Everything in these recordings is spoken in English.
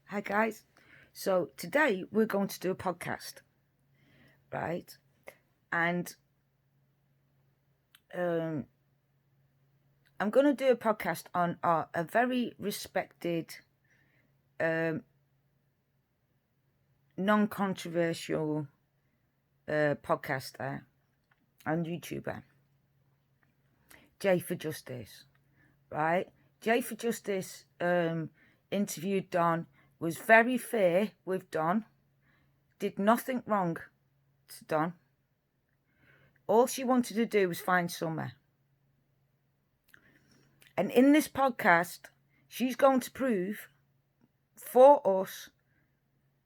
Hi guys. So today we're going to do a podcast, right? And I'm going to do a podcast on a very respected, non-controversial podcaster and YouTuber, J for Justice, right? J for Justice interviewed Don, was very fair with Don, did nothing wrong to Don. All she wanted to do was find Summer. And in this podcast, she's going to prove for us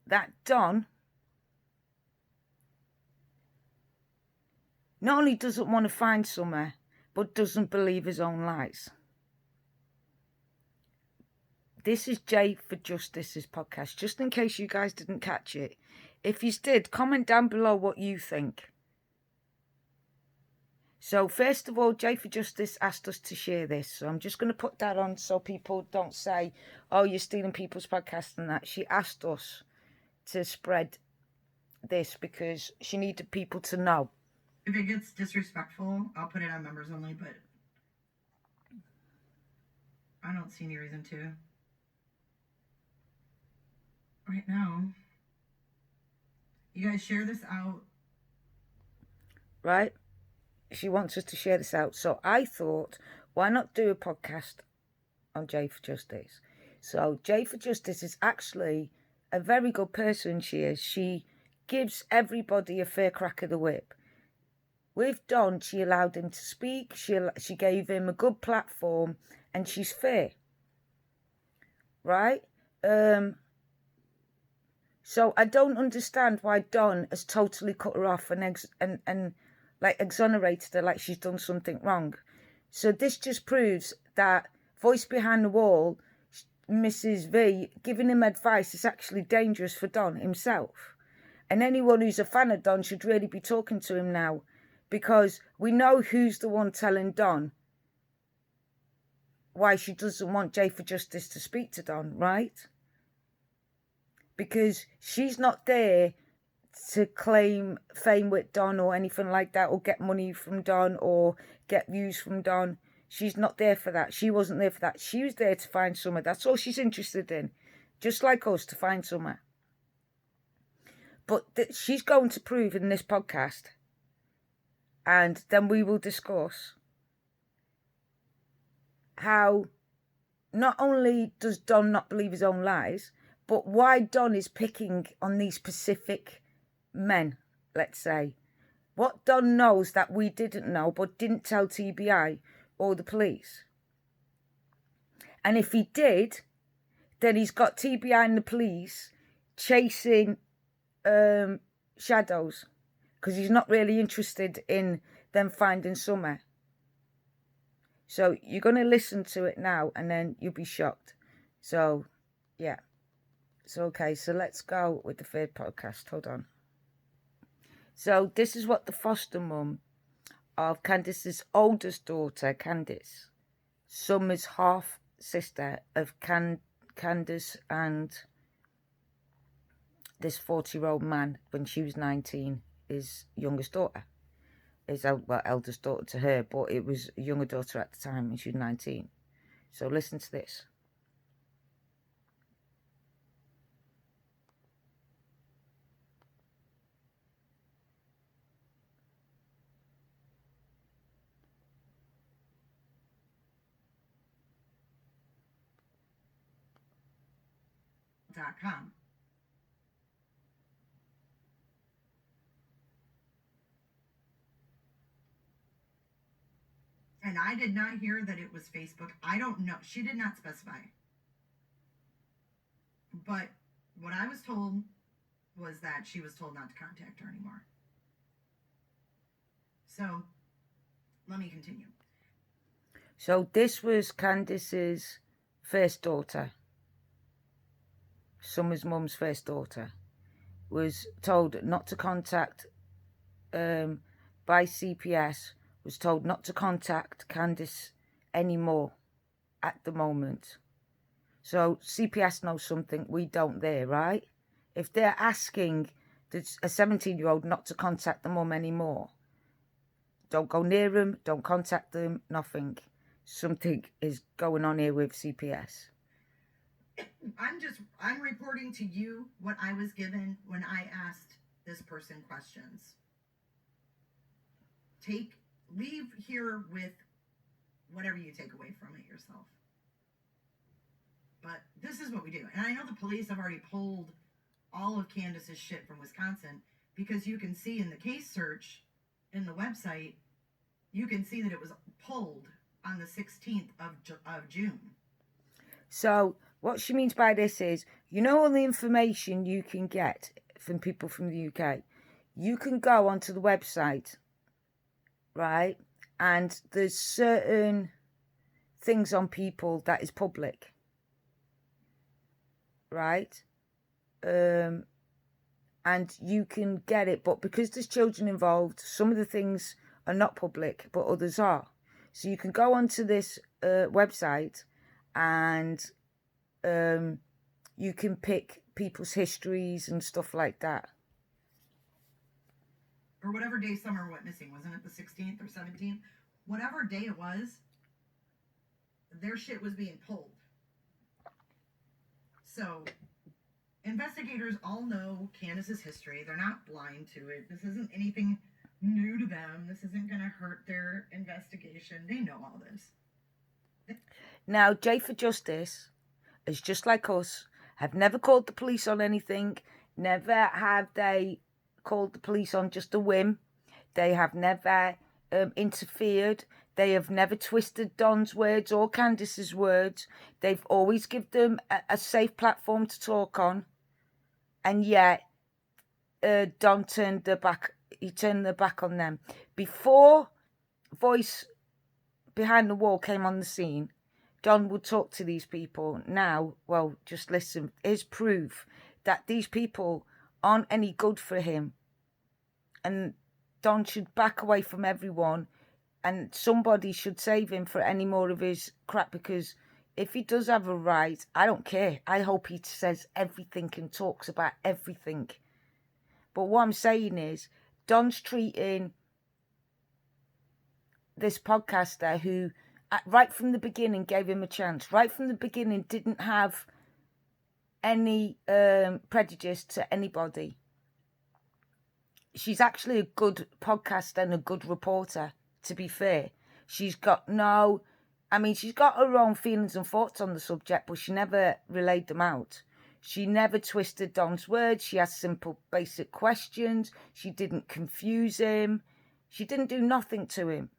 that Don not only doesn't want to find Summer, but doesn't believe his own lies. This is J for Justice's podcast, just in case you guys didn't catch it. If you did, comment down below what you think. So first of all, J for Justice asked us to share this. So I'm just going to put that on so people don't say, oh, you're stealing people's podcasts and that. She asked us to spread this because she needed people to know. If it gets disrespectful, I'll put it on members only, but I don't see any reason to. Right now. You guys share this out. Right? She wants us to share this out. So I thought, why not do a podcast on J for Justice? So J for Justice is actually a very good person, she is. She gives everybody a fair crack of the whip. With Don, she allowed him to speak. She gave him a good platform, and she's fair. Right? So I don't understand why Don has totally cut her off and like exonerated her like she's done something wrong. So this just proves that voice behind the wall, Mrs. V, giving him advice is actually dangerous for Don himself. And anyone who's a fan of Don should really be talking to him now, because we know who's the one telling Don why she doesn't want J for Justice to speak to Don, right? Because she's not there to claim fame with Don or anything like that, or get money from Don or get views from Don. She's not there for that. She wasn't there for that. She was there to find Summer. That's all she's interested in. Just like us, to find Summer. But she's going to prove in this podcast, and then we will discuss how not only does Don not believe his own lies, but why Don is picking on these specific men, let's say. What Don knows that we didn't know, but didn't tell TBI or the police. And if he did, then he's got TBI and the police chasing shadows, because he's not really interested in them finding Summer. So you're going to listen to it now, and then you'll be shocked. So, yeah. So, okay, so let's go with the third podcast. Hold on. So this is what the foster mum of Candice's oldest daughter, Candice, Summer's half sister of Candice and this 40-year-old man, when she was 19, his youngest daughter. His eldest daughter to her, but it was a younger daughter at the time when she was 19. So listen to this. .com. And I did not hear that it was Facebook. I don't know. She did not specify. But what I was told was that she was told not to contact her anymore. So let me continue. So this was Candice's first daughter. Summer's mum's first daughter was told not to contact by CPS, was told not to contact Candice anymore at the moment. So CPS knows something we don't there, right? If they're asking a 17-year-old not to contact the mum anymore, don't go near them, don't contact them, nothing. Something is going on here with CPS. I'm reporting to you what I was given when I asked this person questions. Leave here with whatever you take away from it yourself. But this is what we do. And I know the police have already pulled all of Candace's shit from Wisconsin, because you can see in the case search in the website, you can see that it was pulled on the 16th of June. So what she means by this is, you know, all the information you can get from people from the UK, you can go onto the website, right? And there's certain things on people that is public, right? And you can get it, but because there's children involved, some of the things are not public, but others are. So you can go onto this website and you can pick people's histories and stuff like that. Or whatever day Summer went missing. Wasn't it the 16th or 17th? Whatever day it was, their shit was being pulled. So investigators all know Candace's history. They're not blind to it. This isn't anything new to them. This isn't going to hurt their investigation. They know all this. Now, J for Justice is just like us, have never called the police on anything. Never have they called the police on just a whim. They have never interfered. They have never twisted Don's words or Candace's words. They've always given them a safe platform to talk on. And yet, Don turned their back. He turned their back on them. Before Voice Behind the Wall came on the scene, Don would talk to these people. Now, well, just listen. Here's proof that these people aren't any good for him. And Don should back away from everyone. And somebody should save him for any more of his crap. Because if he does have a right, I don't care. I hope he says everything and talks about everything. But what I'm saying is, Don's treating this podcaster who, right from the beginning, gave him a chance. Right from the beginning, didn't have any prejudice to anybody. She's actually a good podcaster and a good reporter, to be fair. She's got she's got her own feelings and thoughts on the subject, but she never relayed them out. She never twisted Don's words. She asked simple, basic questions. She didn't confuse him. She didn't do nothing to him.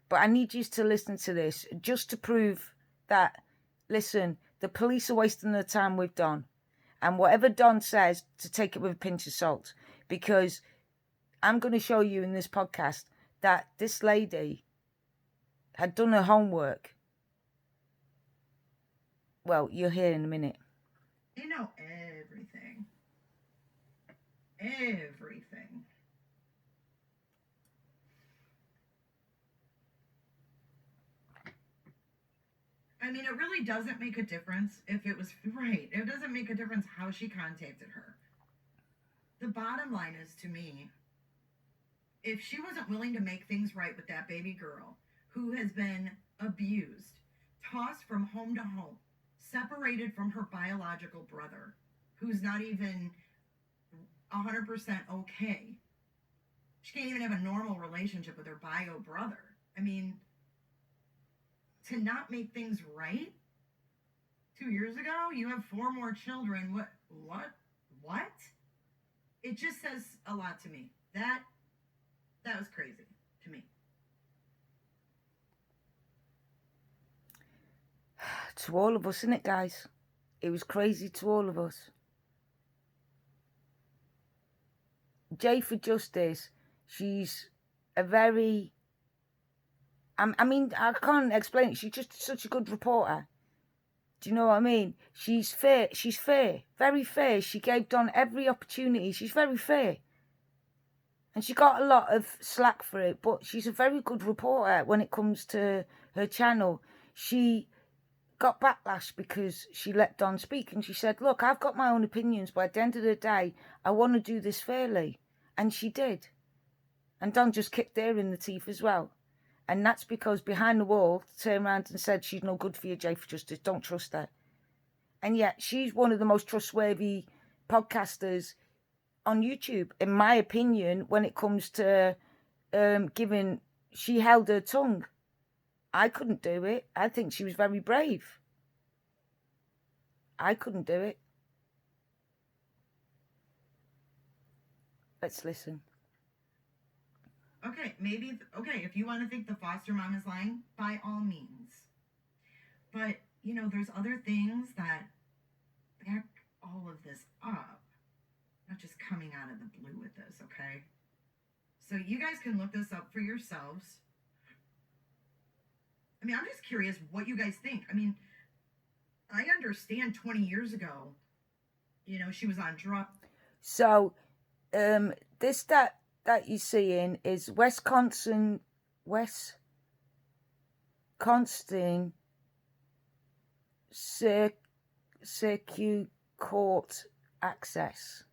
But I need you to listen to this just to prove that, listen, the police are wasting their time with Don. And whatever Don says, to take it with a pinch of salt. Because I'm going to show you in this podcast that this lady had done her homework. Well, you'll hear in a minute. They know everything. Everything. I mean, it really doesn't make a difference if it was right. It doesn't make a difference how she contacted her. The bottom line is, to me, if she wasn't willing to make things right with that baby girl who has been abused, tossed from home to home, separated from her biological brother, who's not even 100% okay. She can't even have a normal relationship with her bio brother. I mean, to not make things right 2 years ago, you have 4 more children. What? It just says a lot to me. That was crazy to me. To all of us, isn't it, guys? It was crazy to all of us. J for Justice, she's a very... I mean, I can't explain it. She's just such a good reporter. Do you know what I mean? She's fair. She's fair. Very fair. She gave Don every opportunity. She's very fair. And she got a lot of slack for it. But she's a very good reporter when it comes to her channel. She got backlash because she let Don speak, and she said, look, I've got my own opinions, but at the end of the day, I want to do this fairly. And she did. And Don just kicked her in the teeth as well. And that's because behind the wall, turned around and said, she's no good for you, Jay for Justice, don't trust her. And yet, she's one of the most trustworthy podcasters on YouTube, in my opinion, when it comes to giving, she held her tongue. I couldn't do it. I think she was very brave. I couldn't do it. Let's listen. Okay, maybe, okay, if you want to think the foster mom is lying, by all means. But, you know, there's other things that back all of this up. Not just coming out of the blue with this, okay? So you guys can look this up for yourselves. I mean, I'm just curious what you guys think. I mean, I understand 20 years ago, you know, she was on drugs. So, this that you're seeing is Wisconsin Circuit Court access.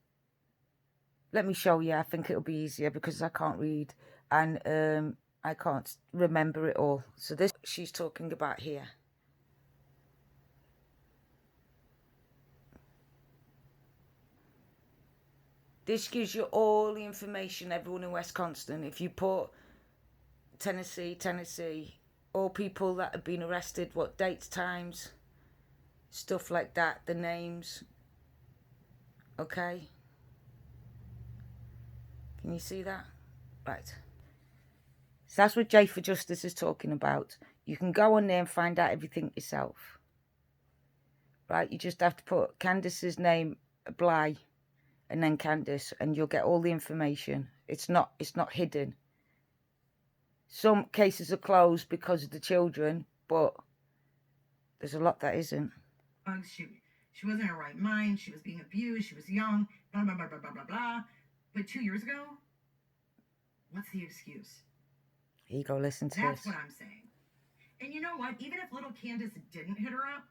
Let me show you. I think it'll be easier because I can't read and I can't remember it all. So this she's talking about here. This gives you all the information, everyone in Wisconsin. If you put Tennessee, all people that have been arrested, what dates, times, stuff like that, the names. Okay? Can you see that? Right. So that's what Jay for Justice is talking about. You can go on there and find out everything yourself. Right? You just have to put Candace's name, Bly, and then Candace, and you'll get all the information. It's not hidden. Some cases are closed because of the children, but there's a lot that isn't. She wasn't in her right mind. She was being abused. She was young. Blah blah blah blah blah blah blah. But 2 years ago, what's the excuse? Here you go. Listen to That's this. what I'm saying. And you know what? Even if little Candace didn't hit her up,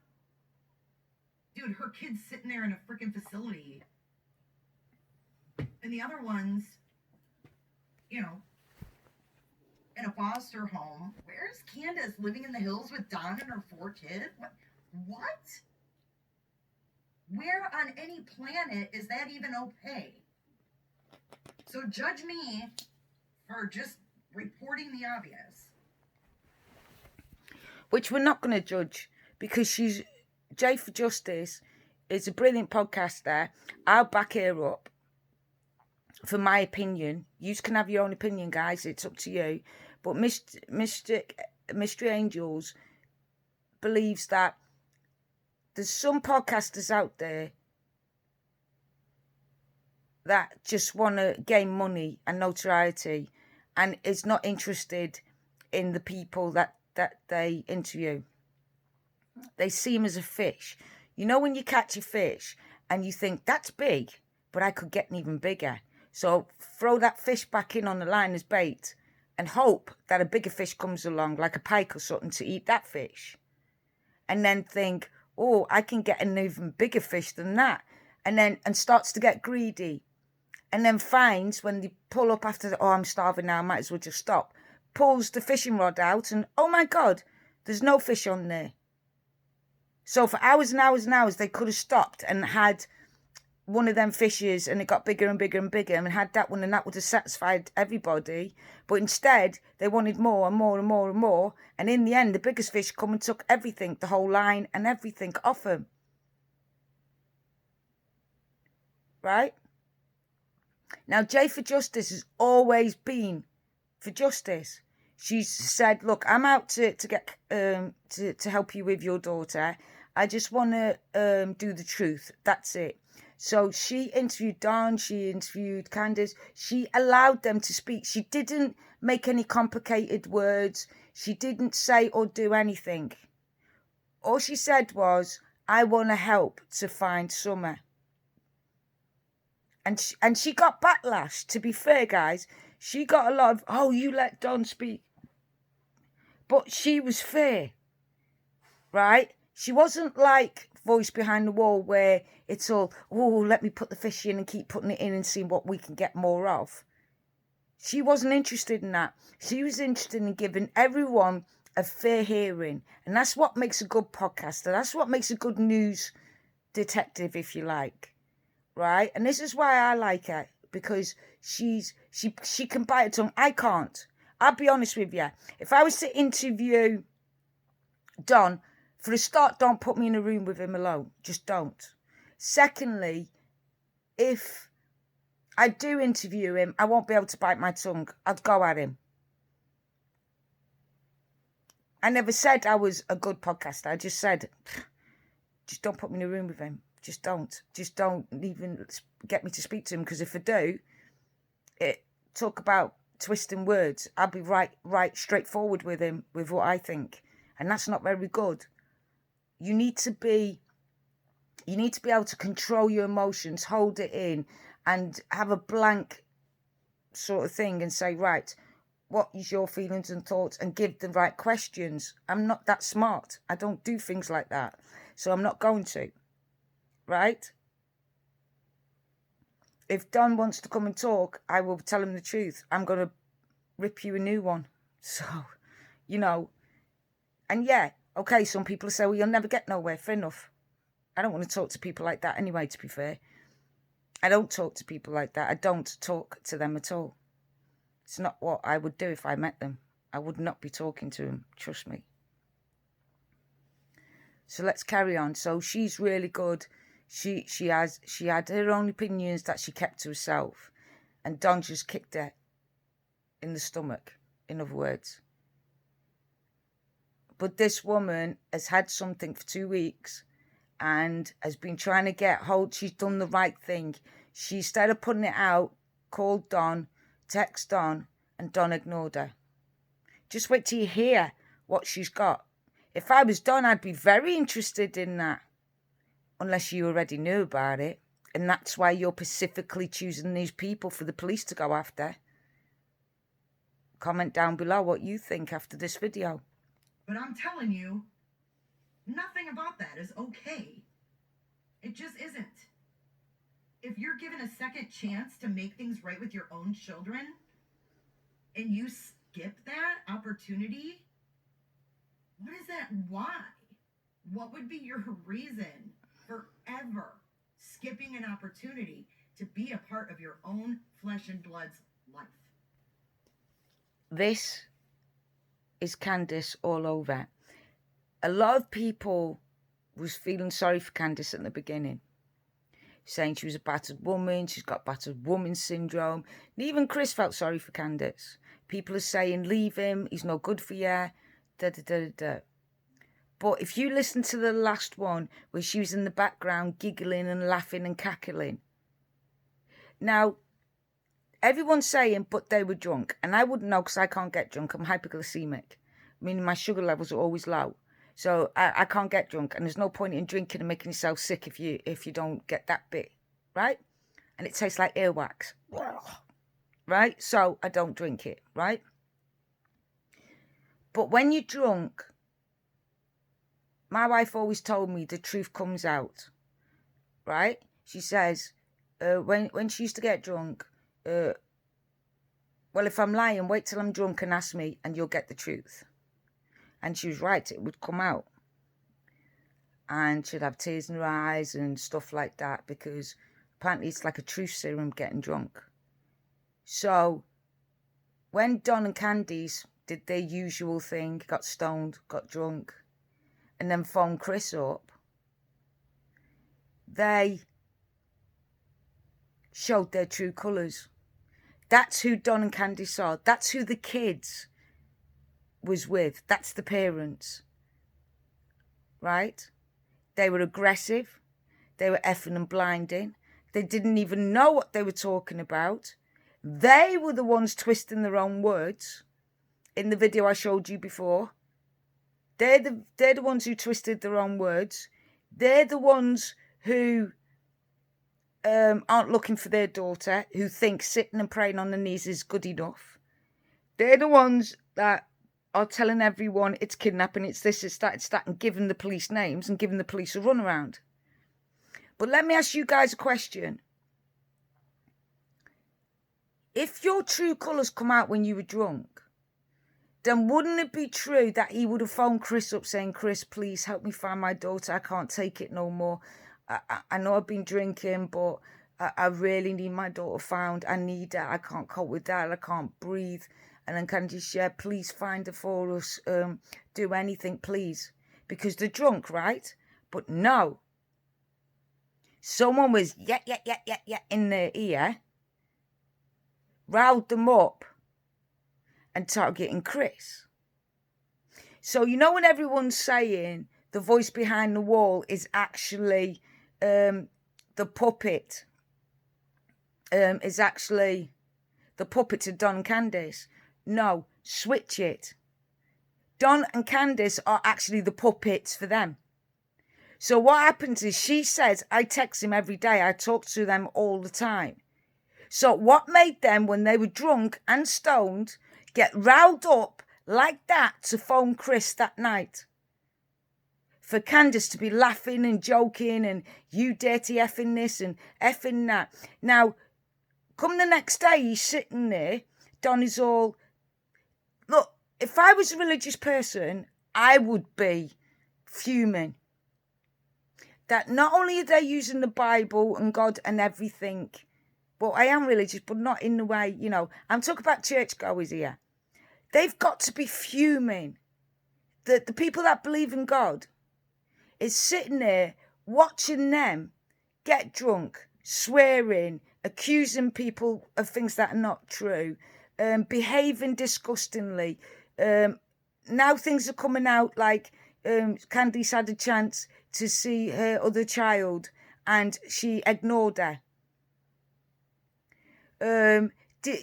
dude, her kid's sitting there in a freaking facility. And the other ones, you know, in a foster home. Where's Candace living in the hills with Don and her 4 kids? What? Where on any planet is that even okay? So judge me for just reporting the obvious. Which we're not going to judge because she's Jay for Justice is a brilliant podcaster. I'll back her up. For my opinion, you can have your own opinion, guys. It's up to you. But Mystery Angels believes that there's some podcasters out there that just want to gain money and notoriety and is not interested in the people that they interview. They see him as a fish. You know when you catch a fish and you think, that's big, but I could get an even bigger. So throw that fish back in on the line as bait and hope that a bigger fish comes along, like a pike or something, to eat that fish. And then think, oh, I can get an even bigger fish than that. And starts to get greedy. And then finds when they pull up after, oh, I'm starving now, I might as well just stop. Pulls the fishing rod out and, oh my God, there's no fish on there. So for hours and hours and hours, they could have stopped and had one of them fishes and it got bigger and bigger and bigger and had that one and that would have satisfied everybody. But instead, they wanted more and more and more and more. And in the end, the biggest fish come and took everything, the whole line and everything off them. Right? Now, Jay for Justice has always been for justice. She's said, look, I'm out to get to help you with your daughter. I just want to do the truth. That's it. So she interviewed Don. She interviewed Candace. She allowed them to speak. She didn't make any complicated words. She didn't say or do anything. All she said was, I want to help to find Summer. And she got backlash, to be fair, guys. She got a lot of, oh, you let Don speak. But she was fair, right? She wasn't like Voice Behind the Wall where it's all, oh, let me put the fish in and keep putting it in and seeing what we can get more of. She wasn't interested in that. She was interested in giving everyone a fair hearing. And that's what makes a good podcaster. That's what makes a good news detective, if you like. Right? And this is why I like her. Because she can bite her tongue. I can't. I'll be honest with you. If I was to interview Don, for a start, don't put me in a room with him alone. Just don't. Secondly, if I do interview him, I won't be able to bite my tongue. I'd go at him. I never said I was a good podcaster. I just said, just don't put me in a room with him. Just don't. Just don't even get me to speak to him. Because if I do, talk about twisting words, I'll be right straightforward with him with what I think. And that's not very good. You need to be able to control your emotions, hold it in, and have a blank sort of thing and say, right, what is your feelings and thoughts, and give the right questions. I'm not that smart. I don't do things like that. So I'm not going to. Right? If Don wants to come and talk, I will tell him the truth. I'm going to rip you a new one. So, and yeah, okay, some people say, well, you'll never get nowhere. Fair enough. I don't want to talk to people like that anyway, to be fair. I don't talk to people like that. I don't talk to them at all. It's not what I would do if I met them. I would not be talking to them, trust me. So let's carry on. So she's really good. She had her own opinions that she kept to herself. And Don just kicked her in the stomach, in other words. But this woman has had something for 2 weeks and has been trying to get hold. She's done the right thing. She, instead of putting it out, called Don, text Don, and Don ignored her. Just wait till you hear what she's got. If I was Don, I'd be very interested in that. Unless you already knew about it. And that's why you're specifically choosing these people for the police to go after. Comment down below what you think after this video. But I'm telling you, nothing about that is okay. It just isn't. If you're given a second chance to make things right with your own children, and you skip that opportunity, what is that? Why? What would be your reason for ever skipping an opportunity to be a part of your own flesh and blood's life? This is Candice all over. A lot of people was feeling sorry for Candice at the beginning, saying she was a battered woman, she's got battered woman syndrome. And even Chris felt sorry for Candice. People are saying, leave him, he's no good for you, da-da-da-da-da. But if you listen to the last one, where she was in the background giggling and laughing and cackling. Now, everyone's saying, but they were drunk. And I wouldn't know because I can't get drunk. I'm hypoglycemic, meaning my sugar levels are always low. So I can't get drunk. And there's no point in drinking and making yourself sick if you don't get that bit, right? And it tastes like earwax, right? So I don't drink it, right? But when you're drunk, my wife always told me the truth comes out, right? She says, when she used to get drunk, well, if I'm lying, wait till I'm drunk and ask me and you'll get the truth. And she was right, it would come out. And she'd have tears in her eyes and stuff like that because apparently it's like a truth serum getting drunk. So when Don and Candice did their usual thing, got stoned, got drunk, and then phoned Chris up, they showed their true colours. That's who Don and Candice are. That's who the kids was with. That's the parents. Right? They were aggressive. They were effing and blinding. They didn't even know what they were talking about. They were the ones twisting their own words in the video I showed you before. They're the ones who twisted their own words. They're the ones who aren't looking for their daughter, who think sitting and praying on their knees is good enough. They're the ones that are telling everyone it's kidnapping, it's this, it's that, and giving the police names and giving the police a runaround. But let me ask you guys a question. If your true colours come out when you were drunk, then wouldn't it be true that he would have phoned Chris up saying, Chris, please help me find my daughter. I can't take it no more. I know I've been drinking, but I really need my daughter found. I need her. I can't cope with that. I can't breathe. And then Candy said, please find her for us. Do anything, please. Because they're drunk, right? But no. Someone was yeah in their ear, riled them up, and targeting Chris. So, you know, when everyone's saying the voice behind the wall is actually the puppet, is actually the puppet to Don and Candice. No, switch it. Don and Candice are actually the puppets for them. So what happens is she says, I text him every day. I talk to them all the time. So what made them, when they were drunk and stoned, get riled up like that to phone Chris that night? For Candice to be laughing and joking and you dirty effing this and effing that. Now, come the next day, he's sitting there. Don is all, look, if I was a religious person, I would be fuming. That not only are they using the Bible and God and everything, but I am religious, but not in the way, you know, I'm talking about churchgoers here. They've got to be fuming. The people that believe in God is sitting there watching them get drunk, swearing, accusing people of things that are not true, behaving disgustingly. Now things are coming out like Candice had a chance to see her other child and she ignored her.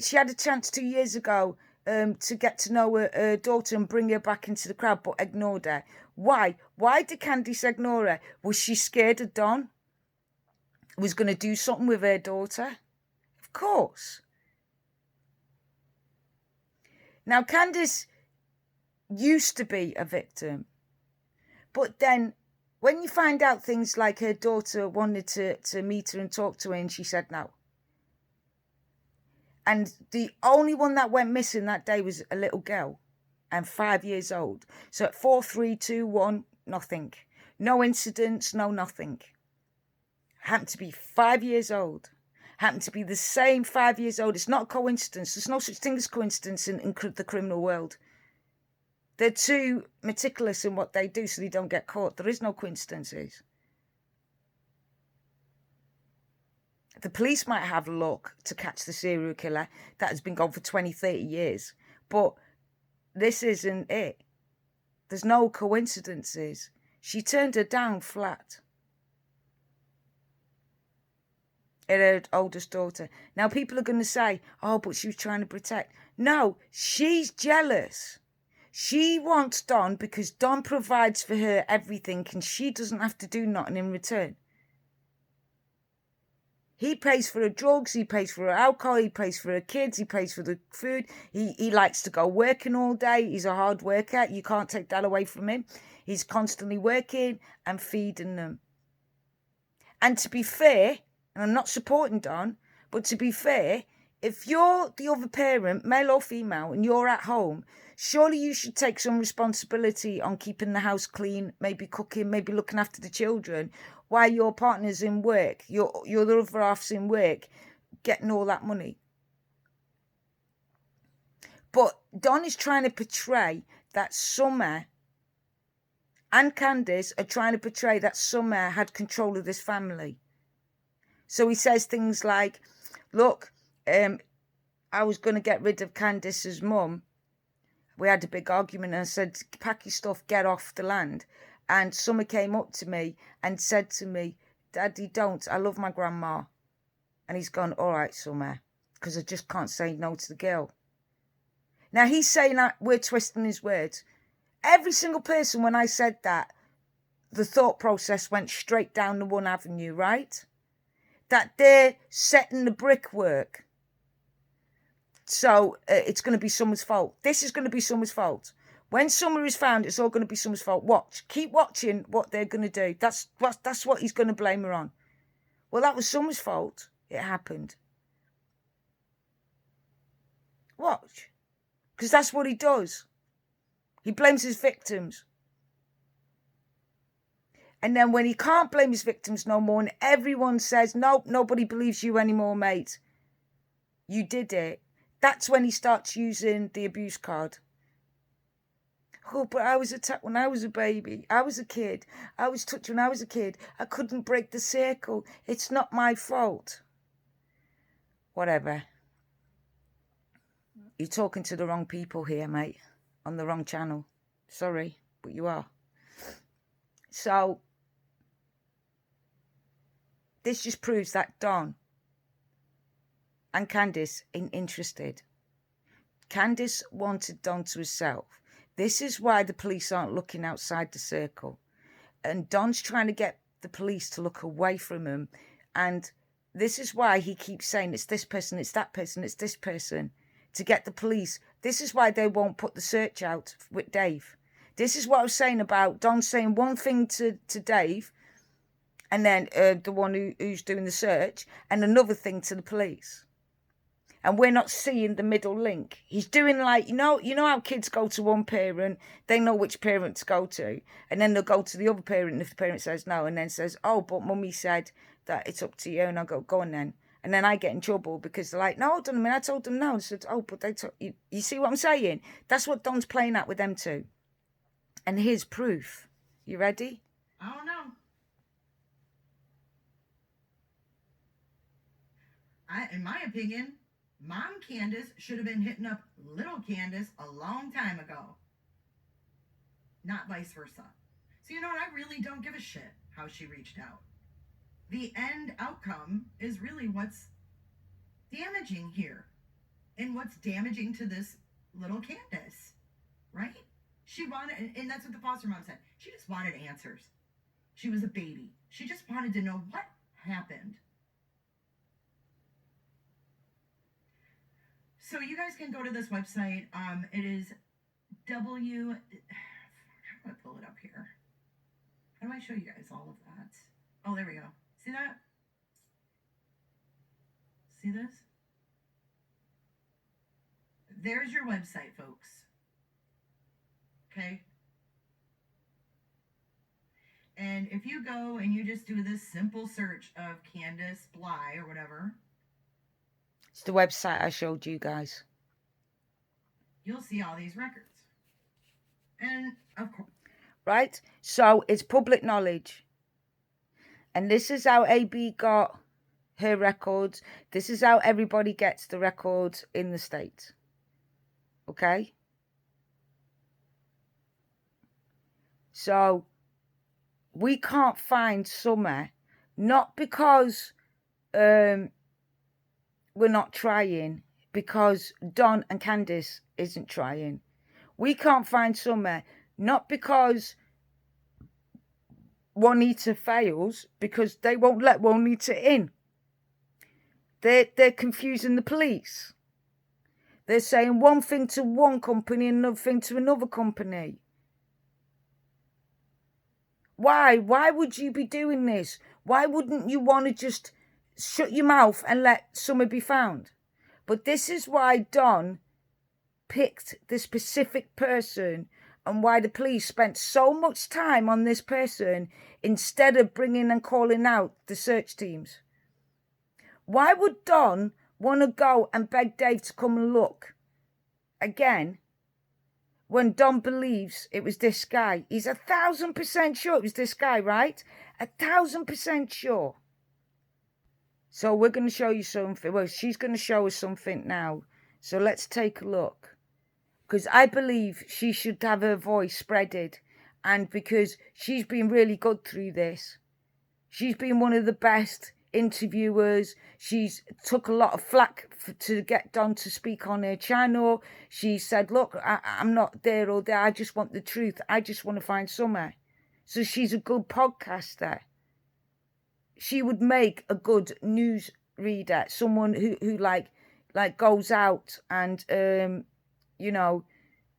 She had a chance 2 years ago to get to know her daughter and bring her back into the crowd, but ignored her. Why? Why did Candice ignore her? Was she scared of Don? Was going to do something with her daughter? Of course. Now, Candice used to be a victim, but then when you find out things like her daughter wanted to meet her and talk to her and she said no. And the only one that went missing that day was a little girl and 5 years old. So at 4, 3, 2, 1, nothing. No incidents, no nothing. Happened to be 5 years old. Happened to be the same 5 years old. It's not a coincidence. There's no such thing as coincidence in the criminal world. They're too meticulous in what they do so they don't get caught. There is no coincidences. The police might have luck to catch the serial killer that has been gone for 20, 30 years. But this isn't it. There's no coincidences. She turned her down flat. And her oldest daughter. Now people are going to say, oh, but she was trying to protect. No, she's jealous. She wants Don because Don provides for her everything and she doesn't have to do nothing in return. He pays for her drugs, he pays for her alcohol, he pays for her kids, he pays for the food. He likes to go working all day. He's a hard worker. You can't take that away from him. He's constantly working and feeding them. And to be fair, and I'm not supporting Don, but to be fair, if you're the other parent, male or female, and you're at home, surely you should take some responsibility on keeping the house clean, maybe cooking, maybe looking after the children, while your partner's in work, your other half's in work, getting all that money. But Don is trying to portray that Summer and Candice are trying to portray that Summer had control of this family. So he says things like, look, I was going to get rid of Candice's mum. We had a big argument and I said, pack your stuff, get off the land. And Summer came up to me and said to me, Daddy, don't. I love my grandma. And he's gone, all right, Summer, because I just can't say no to the girl. Now, he's saying that we're twisting his words. Every single person, when I said that, the thought process went straight down the one avenue, right? That they're setting the brickwork. So it's going to be someone's fault. This is going to be someone's fault. When Summer is found, it's all going to be Summer's fault. Watch. Keep watching what they're going to do. That's what he's going to blame her on. Well, that was Summer's fault. It happened. Watch. Because that's what he does. He blames his victims. And then when he can't blame his victims no more and everyone says, nope, nobody believes you anymore, mate. You did it. That's when he starts using the abuse card. Oh, but I was attacked when I was a baby. I was a kid. I was touched when I was a kid. I couldn't break the circle. It's not my fault. Whatever. You're talking to the wrong people here, mate. On the wrong channel. Sorry, but you are. So, this just proves that Don and Candice ain't interested. Candice wanted Don to herself. This is why the police aren't looking outside the circle. And Don's trying to get the police to look away from him. And this is why he keeps saying it's this person, it's that person, it's this person. To get the police. This is why they won't put the search out with Dave. This is what I was saying about Don saying one thing to Dave. And then the one who's doing the search. And another thing to the police. And we're not seeing the middle link. He's doing like, you know how kids go to one parent, they know which parent to go to. And then they'll go to the other parent, and if the parent says no, and then says, oh, but mummy said that it's up to you. And I'll go on then. And then I get in trouble because they're like, no, hold on a minute, I told them no. I said, oh, but they told you. You see what I'm saying? That's what Don's playing at with them two. And here's proof. You ready? I don't know. In my opinion, Mom Candice should have been hitting up little Candice a long time ago. Not vice versa. So you know what? I really don't give a shit how she reached out. The end outcome is really what's damaging here. And what's damaging to this little Candice. Right? She wanted, and that's what the foster mom said. She just wanted answers. She was a baby. She just wanted to know what happened. So you guys can go to this website. It is how do I pull it up here? How do I show you guys all of that? Oh, there we go. See that? See this? There's your website, folks. Okay? And if you go and you just do this simple search of Candice Bly or whatever. It's the website I showed you guys. You'll see all these records. And of course. Right? So it's public knowledge. And this is how AB got her records. This is how everybody gets the records in the States. Okay? So we can't find Summer, not because we're not trying, because Don and Candice isn't trying. We can't find Summer, not because Juanita fails, because they won't let Juanita in. They're confusing the police. They're saying one thing to one company and another thing to another company. Why? Why would you be doing this? Why wouldn't you want to just shut your mouth and let Summer be found? But this is why Don picked the specific person and why the police spent so much time on this person instead of bringing and calling out the search teams. Why would Don want to go and beg Dave to come and look again when Don believes it was this guy? He's 1,000% sure it was this guy, right? 1,000% sure. So we're going to show you something. Well, she's going to show us something now. So let's take a look. Because I believe she should have her voice spreaded. And because she's been really good through this. She's been one of the best interviewers. She's took a lot of flack to get Don to speak on her channel. She said, look, I'm not there or there. I just want the truth. I just want to find Summer. So she's a good podcaster. She would make a good news reader, someone who like goes out and you know,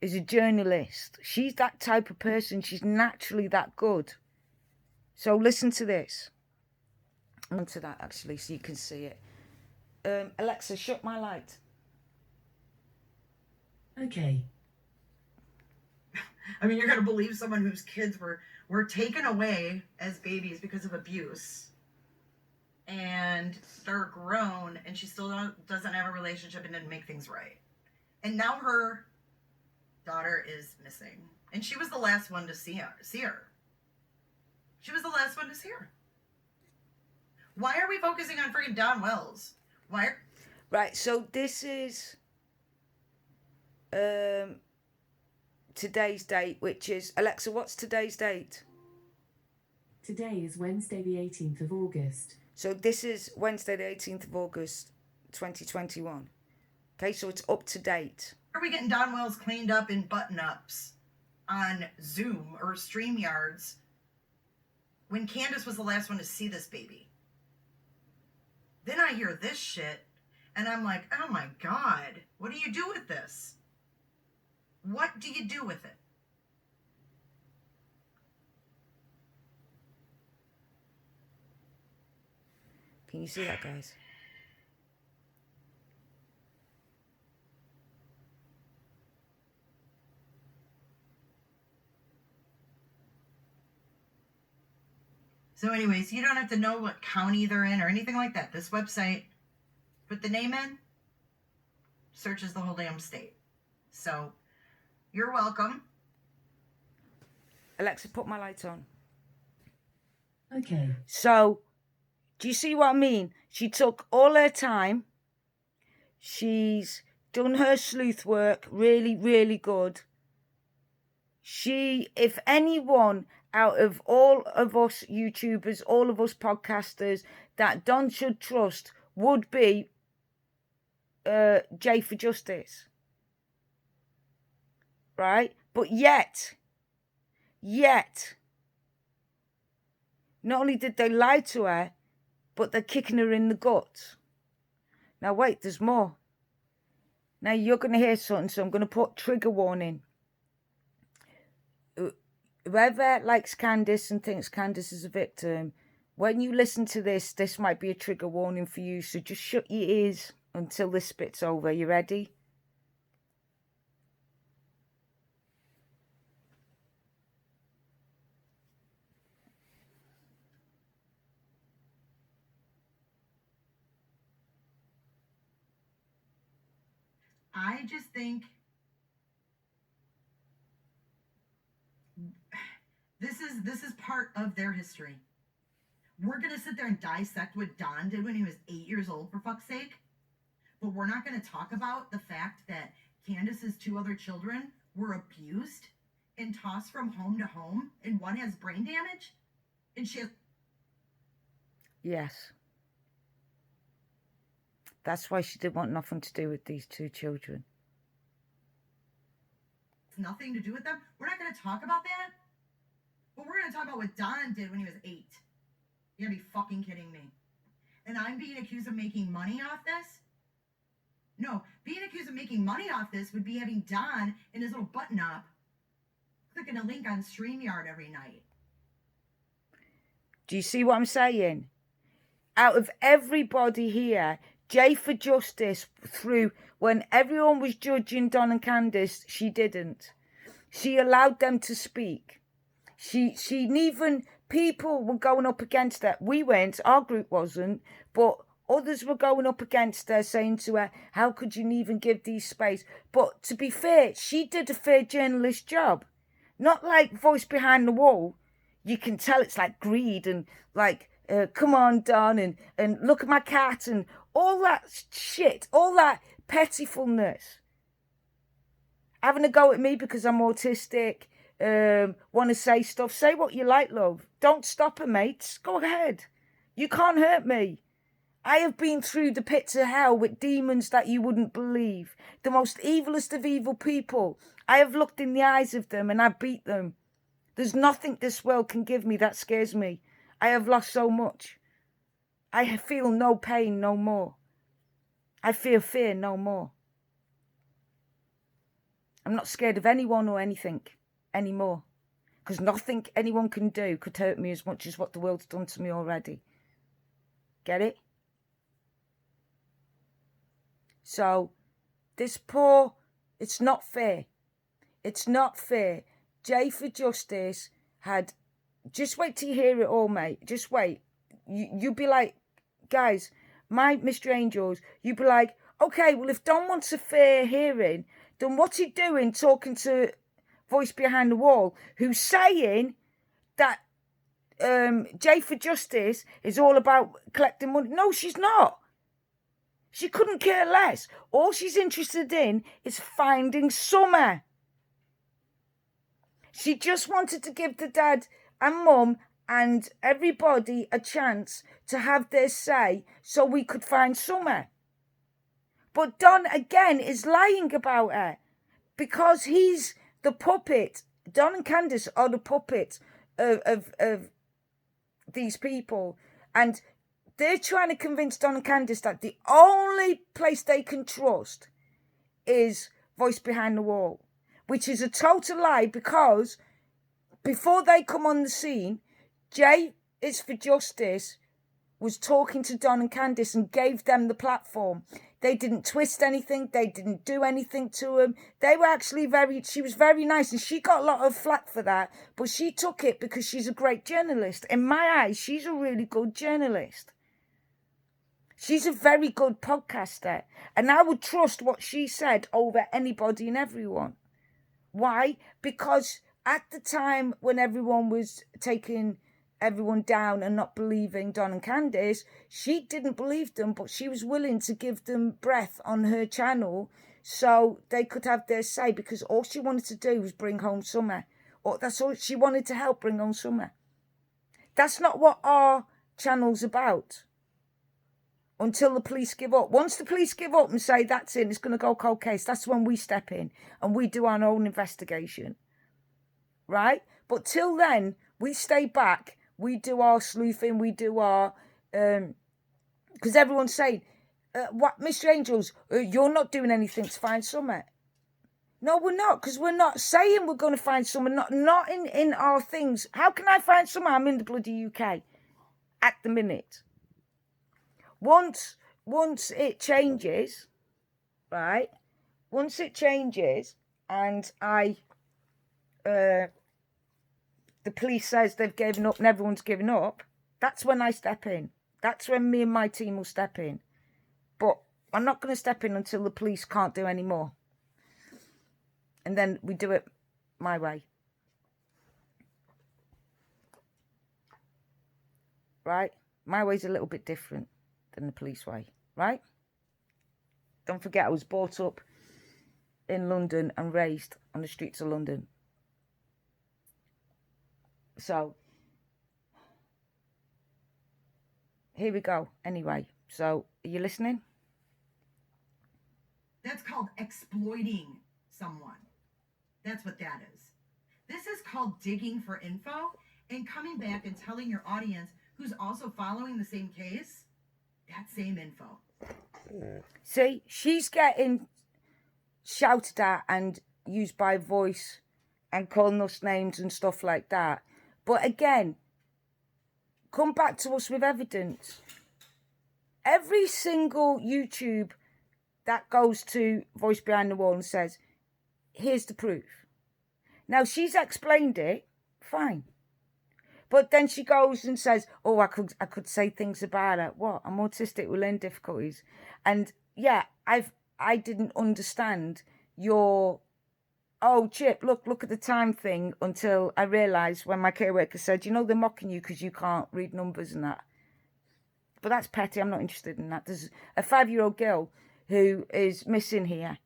is a journalist. She's that type of person. She's naturally that good. So listen to this. On to that, actually, so you can see it. Alexa, shut my light. Okay. I mean, you're going to believe someone whose kids were taken away as babies because of abuse. And they're grown, and she still doesn't have a relationship and didn't make things right. And now her daughter is missing. And she was the last one to see her. She was the last one to see her. Why are we focusing on freaking Dawn Wells? Why? Right, so this is today's date, which is... Alexa, what's today's date? Today is Wednesday the 18th of August. So this is Wednesday the 18th of August, 2021. Okay, so it's up to date. Are we getting Dawn Wells cleaned up in button-ups on Zoom or StreamYards when Candace was the last one to see this baby? Then I hear this shit, and I'm like, oh my God, what do you do with this? What do you do with it? Can you see that, guys? So anyways, you don't have to know what county they're in or anything like that. This website, put the name in, searches the whole damn state. So you're welcome. Alexa, put my light on. Okay. So, do you see what I mean? She took all her time. She's done her sleuth work really, really good. She, if anyone out of all of us YouTubers, all of us podcasters that Don should trust, would be Jay for Justice. Right? But yet, not only did they lie to her, but they're kicking her in the guts. Now wait, there's more. Now you're going to hear something, so I'm going to put trigger warning. Whoever likes Candace and thinks Candace is a victim, when you listen to this might be a trigger warning for you, so just shut your ears until this bit's over. You ready? I just think this is part of their history. We're gonna sit there and dissect what Don did when he was 8 years old, for fuck's sake. But we're not gonna talk about the fact that Candace's 2 other children were abused and tossed from home to home, and one has brain damage, and she has... Yes. That's why she didn't want nothing to do with these 2 children. Nothing to do with them. We're not going to talk about that. But we're going to talk about what Don did when he was 8. You gotta be fucking kidding me. And I'm being accused of making money off this? No, being accused of making money off this would be having Don in his little button up clicking a link on StreamYard every night. Do you see what I'm saying? Out of everybody here, Jay for Justice, through when everyone was judging Don and Candace, she didn't. She allowed them to speak. She even, people were going up against her. We weren't, our group wasn't, but others were going up against her, saying to her, how could you even give these space? But to be fair, she did a fair journalist job. Not like Voice Behind the Wall. You can tell it's like greed and like, come on, Don, and look at my cat and all that shit, all that pettifulness. Having a go at me because I'm autistic, want to say stuff. Say what you like, love. Don't stop her, mates. Go ahead. You can't hurt me. I have been through the pits of hell with demons that you wouldn't believe. The most evilest of evil people. I have looked in the eyes of them and I beat them. There's nothing this world can give me that scares me. I have lost so much. I feel no pain no more. I feel fear no more. I'm not scared of anyone or anything anymore. Because nothing anyone can do could hurt me as much as what the world's done to me already. Get it? So, this poor, it's not fair. It's not fair. Jay for Justice had, just wait till you hear it all, mate. Just wait. You'd be like, guys, my Mr. Angels, you'd be like, okay, well, if Don wants a fair hearing, then what's he doing talking to Voice Behind the Wall, who's saying that Jay for Justice is all about collecting money? No, she's not. She couldn't care less. All she's interested in is finding Summer. She just wanted to give the dad and mum and everybody a chance to have their say so we could find Summer. But Don, again, is lying about her because he's the puppet. Don and Candice are the puppet of these people. And they're trying to convince Don and Candice that the only place they can trust is Voice Behind the Wall, which is a total lie because before they come on the scene, Jay is for Justice was talking to Don and Candice and gave them the platform. They didn't twist anything. They didn't do anything to him. They were actually she was very nice, and she got a lot of flack for that, but she took it because she's a great journalist. In my eyes, she's a really good journalist. She's a very good podcaster, and I would trust what she said over anybody and everyone. Why? Because at the time when everyone was taking everyone down and not believing Don and Candice, she didn't believe them, but she was willing to give them breath on her channel so they could have their say, because all she wanted to do was bring home Summer. Or that's all she wanted, to help bring home Summer. That's not what our channel's about. Until the police give up. Once the police give up and say that's it, it's going to go cold case, that's when we step in and we do our own investigation. Right? But till then, we stay back. We do our sleuthing. We do our... Because everyone's saying, what, Mr. Angels, you're not doing anything to find Summer. No, we're not, because we're not saying we're going to find Summer. Not in our things. How can I find Summer? I'm in the bloody UK at the minute. Once it changes, right? Once it changes and the police says they've given up and everyone's given up, that's when I step in. That's when me and my team will step in. But I'm not going to step in until the police can't do any more. And then we do it my way. Right? My way's a little bit different than the police way. Right? Don't forget, I was brought up in London and raised on the streets of London. So, here we go. Anyway, so are you listening? That's called exploiting someone. That's what that is. This is called digging for info and coming back and telling your audience who's also following the same case that same info. See, she's getting shouted at and used by Voice and calling us names and stuff like that. But again, come back to us with evidence. Every single YouTube that goes to Voice Behind the Wall and says, here's the proof. Now, she's explained it, fine. But then she goes and says, oh, I could say things about it. What? I'm autistic with learning difficulties. And yeah, I didn't understand your... Oh, Chip, look at the time thing until I realised when my care worker said, you know, they're mocking you because you can't read numbers and that. But that's petty. I'm not interested in that. There's a 5-year-old girl who is missing here.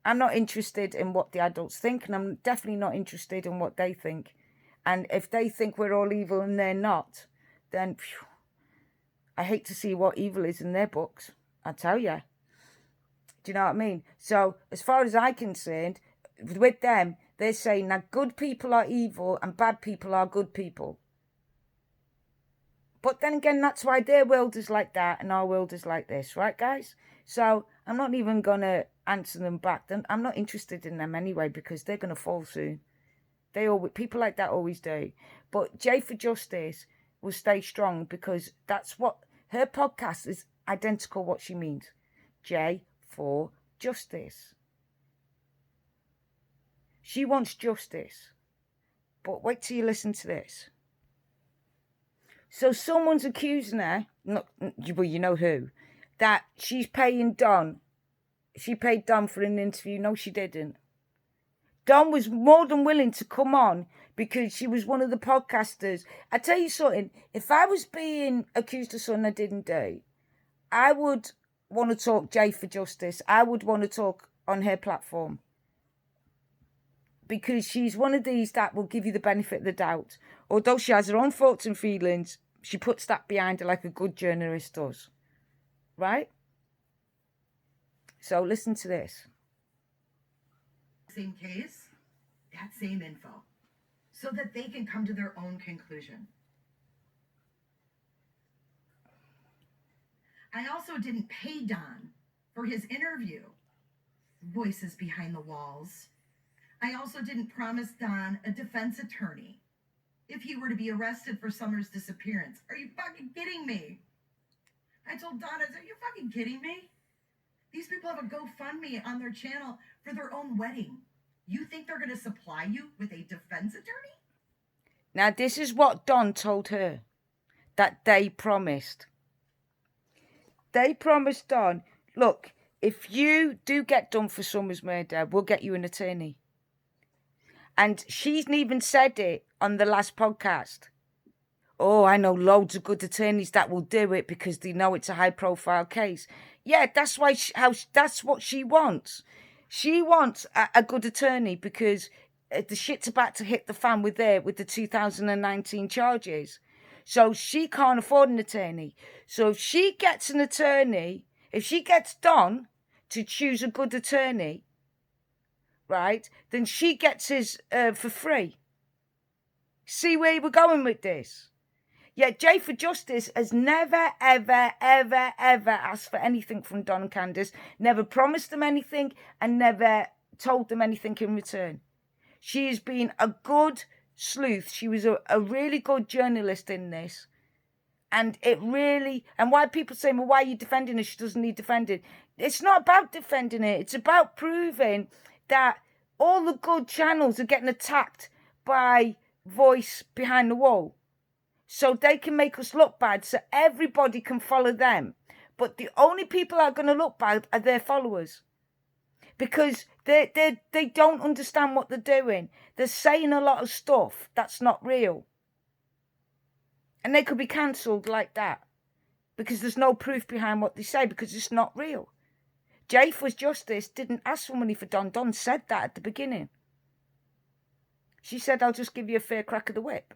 I'm not interested in what the adults think, and I'm definitely not interested in what they think. And if they think we're all evil and they're not, then phew, I hate to see what evil is in their books. I tell you. Do you know what I mean? So as far as I'm concerned, with them, they're saying that good people are evil and bad people are good people. But then again, that's why their world is like that and our world is like this, right, guys? So I'm not even going to answer them back, then I'm not interested in them anyway, because they're going to fall soon. People like that always do. But J for Justice will stay strong, because that's what her podcast is, identical what she means. J for Justice. She wants justice. But wait till you listen to this. So someone's accusing her, well, you know who, that she's paying Don. She paid Don for an interview. No, she didn't. Don was more than willing to come on because she was one of the podcasters. I tell you something, if I was being accused of something I didn't do, I would want to talk J for Justice. I would want to talk on her platform. Because she's one of these that will give you the benefit of the doubt. Although she has her own thoughts and feelings, she puts that behind her like a good journalist does. Right? So listen to this. Same case, that same info, so that they can come to their own conclusion. I also didn't pay Don for his interview, Voices Behind the Walls. I also didn't promise Don a defense attorney if he were to be arrested for Summer's disappearance. Are you fucking kidding me? I told Don, I said, are you fucking kidding me? These people have a GoFundMe on their channel for their own wedding. You think they're going to supply you with a defense attorney? Now, this is what Don told her, that they promised. They promised Don, look, if you do get done for Summer's murder, we'll get you an attorney. And she's even said it on the last podcast. Oh, I know loads of good attorneys that will do it because they know it's a high-profile case. Yeah, that's why. That's what she wants. She wants a good attorney because the shit's about to hit the fan with the 2019 charges. So she can't afford an attorney. So if she gets an attorney, if she gets Don to choose a good attorney, right, then she gets his for free. See where we're going with this? Yet J for Justice has never, ever, ever, ever asked for anything from Don and Candace, never promised them anything, and never told them anything in return. She has been a good sleuth. She was a really good journalist in this. And why people say, well, why are you defending her? She doesn't need defending. It's not about defending it. It's about proving that all the good channels are getting attacked by Voice Behind the Wall. So they can make us look bad, so everybody can follow them. But the only people that are going to look bad are their followers. Because they don't understand what they're doing. They're saying a lot of stuff that's not real. And they could be cancelled like that. Because there's no proof behind what they say, because it's not real. J for Justice didn't ask for money for Don. Don said that at the beginning. She said, I'll just give you a fair crack of the whip.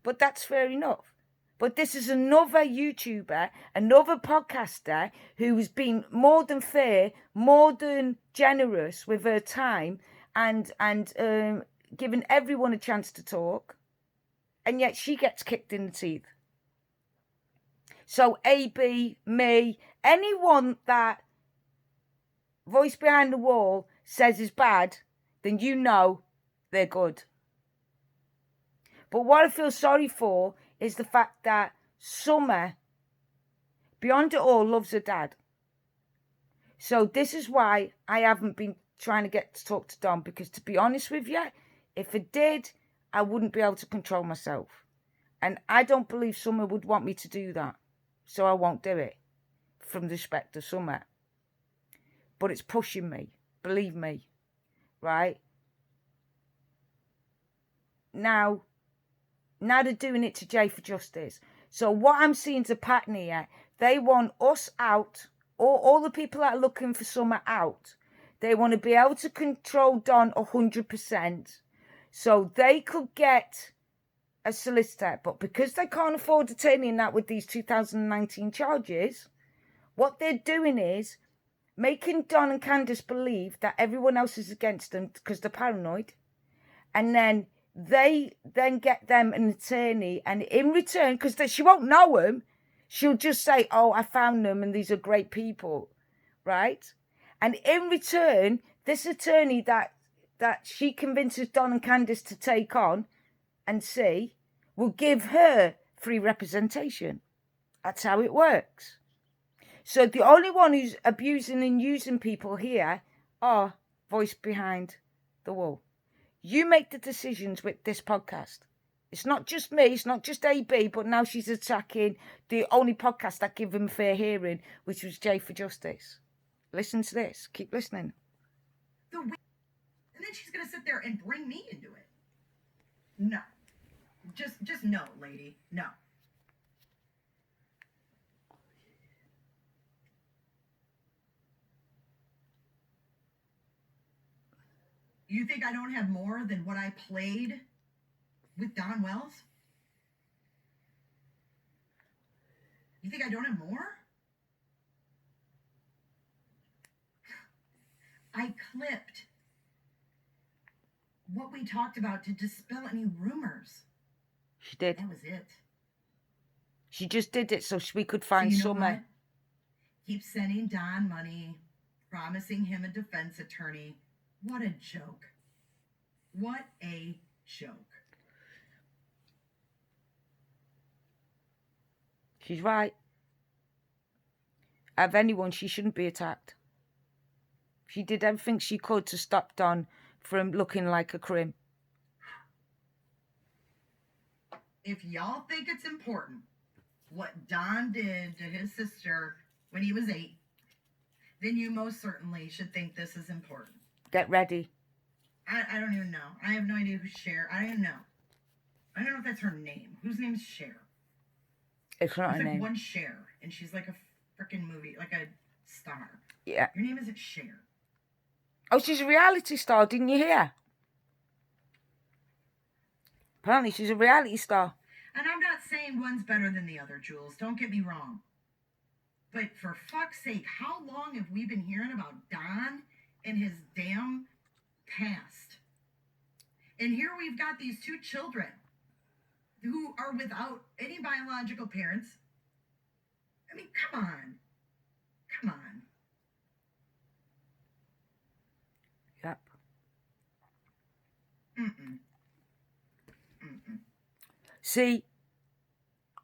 But that's fair enough. But this is another YouTuber, another podcaster who has been more than fair, more than generous with her time and giving everyone a chance to talk. And yet she gets kicked in the teeth. So AB, me, anyone that Voice Behind the Wall says is bad, then you know they're good. But what I feel sorry for is the fact that Summer, beyond it all, loves her dad. So this is why I haven't been trying to get to talk to Don, because to be honest with you, if I did, I wouldn't be able to control myself. And I don't believe Summer would want me to do that. So I won't do it from respect to Summer. But it's pushing me, believe me, right? Now they're doing it to J for Justice. So what I'm seeing is a pattern here. They want us out, all the people that are looking for Summer out. They want to be able to control Don 100%. So they could get a solicitor. But because they can't afford attaining that with these 2019 charges, what they're doing is making Don and Candace believe that everyone else is against them because they're paranoid. And then they then get them an attorney, and in return, because she won't know him, She'll just say, oh, I found them and these are great people, right? And in return, this attorney that she convinces Don and Candice to take on and see will give her free representation. That's how it works. So the only one who's abusing and using people here are Voice Behind the Wall. You make the decisions with this podcast. It's not just me, it's not just AB, but now she's attacking the only podcast that gave him fair hearing, which was J for Justice. Listen to this. Keep listening. And then she's going to sit there and bring me into it. No. Just no, lady. No. You think I don't have more than what I played with Don Wells? You think I don't have more? I clipped what we talked about to dispel any rumors. She did. That was it. She just did it so we could find Summer. Keep sending Don money, promising him a defense attorney. What a joke. What a joke. She's right. Out of anyone, she shouldn't be attacked. She did everything she could to stop Don from looking like a crim. If y'all think it's important what Don did to his sister when he was 8, then you most certainly should think this is important. Get ready. I don't even know. I have no idea who's Cher. I don't even know. I don't know if that's her name. Whose name's Cher? It's not There's her like name. one Cher, and she's like a freaking movie, like a star. Yeah. Your name isn't Cher. Oh, she's a reality star, didn't you hear? Apparently she's a reality star. And I'm not saying one's better than the other, Jules. Don't get me wrong. But for fuck's sake, how long have we been hearing about Don and his damn past? And here we've got these 2 children who are without any biological parents. I mean, come on. Come on. Yep. Mm-mm. See,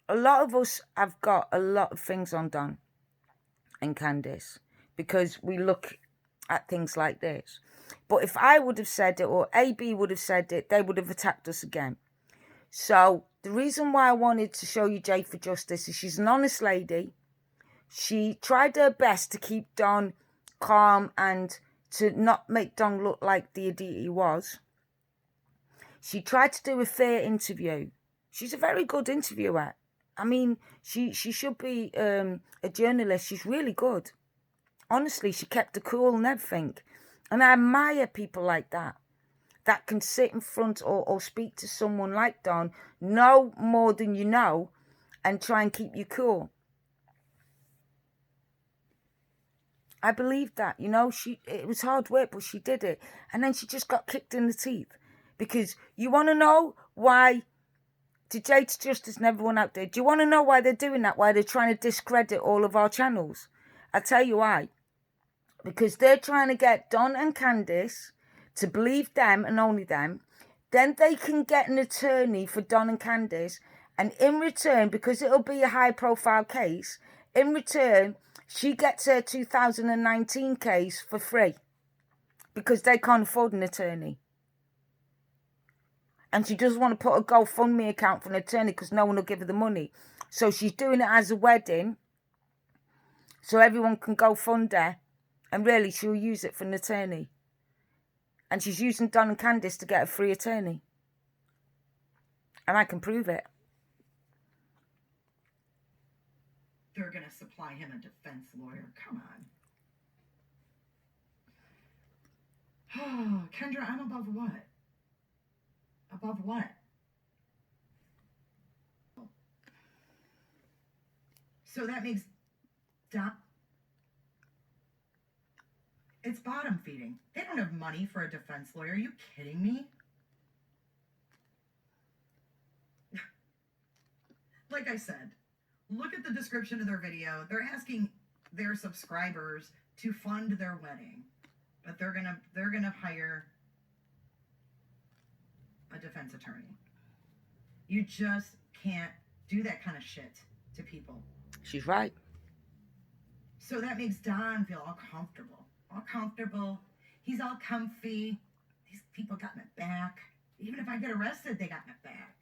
a lot of us have got a lot of things on Don and Candice because we look at things like this. But if I would have said it or AB would have said it, they would have attacked us again. So the reason why I wanted to show you J for Justice is she's an honest lady. She tried her best to keep Don calm and to not make Don look like the idiot he was. She tried to do a fair interview. She's a very good interviewer. I mean, she should be a journalist. She's really good. Honestly, she kept her cool and everything. And I admire people like that can sit in front or speak to someone like Don, know more than you know, and try and keep you cool. I believe that, you know, it was hard work, but she did it. And then she just got kicked in the teeth. Because you want to know why the J to Justice and everyone out there, do you want to know why they're doing that? Why they're trying to discredit all of our channels? I'll tell you why. Because they're trying to get Don and Candice to believe them and only them. Then they can get an attorney for Don and Candice. And in return, because it'll be a high profile case, in return, she gets her 2019 case for free. Because they can't afford an attorney. And she doesn't want to put a GoFundMe account for an attorney because no one will give her the money. So she's doing it as a wedding. So everyone can go fund her. And really, she'll use it for an attorney. And she's using Don and Candice to get a free attorney. And I can prove it. They're going to supply him a defense lawyer. Come on. Oh, Kendra, I'm above what? Above what? So that makes Don... It's bottom feeding. They don't have money for a defense lawyer. Are you kidding me? Like I said, Look at the description of their video. They're asking their subscribers to fund their wedding, but they're gonna hire a defense attorney. You just can't do that kind of shit to people. She's right. So that makes Don feel all comfortable. All comfortable. He's all comfy. These people got my back. Even if I get arrested, they got my back.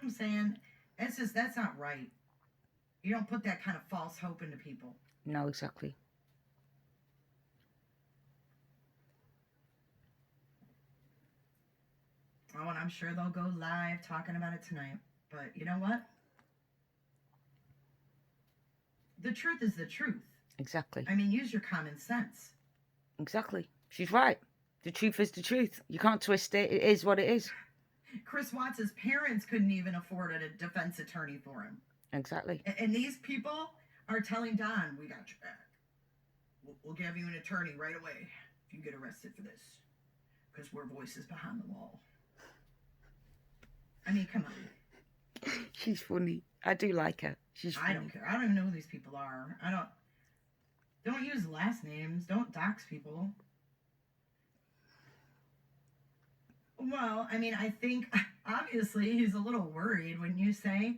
You know what I'm saying? That's not right. You don't put that kind of false hope into people. No, exactly. Oh, and I'm sure they'll go live talking about it tonight. But you know what? The truth is the truth. Exactly. I mean, use your common sense. Exactly. She's right. The truth is the truth. You can't twist it. It is what it is. Chris Watts' parents couldn't even afford a defense attorney for him. Exactly. And these people are telling Don, we got your back. We'll give you an attorney right away if you get arrested for this. Because we're voices behind the wall. I mean, come on. She's funny. I do like her. She's funny. I don't care. I don't even know who these people are. Don't use last names. Don't dox people. Well, I mean, I think obviously he's a little worried when you say,